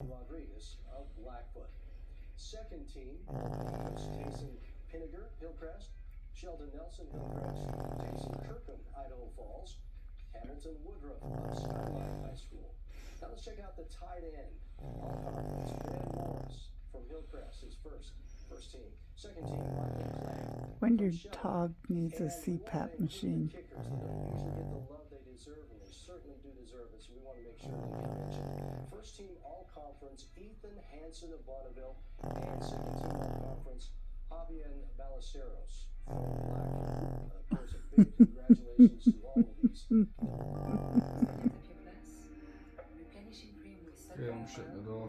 Rodriguez of Blackfoot. Second team, Jason Pinniger, Hillcrest, Sheldon Nelson, Hillcrest, Jason Kirkham, Idaho Falls, Hamilton Woodruff of Skyline High School. Now let's check out the tight end. All conference, Ben Morris from Hillcrest is first team. Second team, Michael Clay. When your dog needs a CPAP machine. Kickers, they don't usually get the love they deserve, and they certainly do deserve it, so we want to make sure they get mentioned. First team all-conference, Ethan Hansen of Bonneville, and second team all-conference, Javier Ballesteros from Blackfoot. Of course, a big congratulations to all of these. Yeah, I'm shutting the door.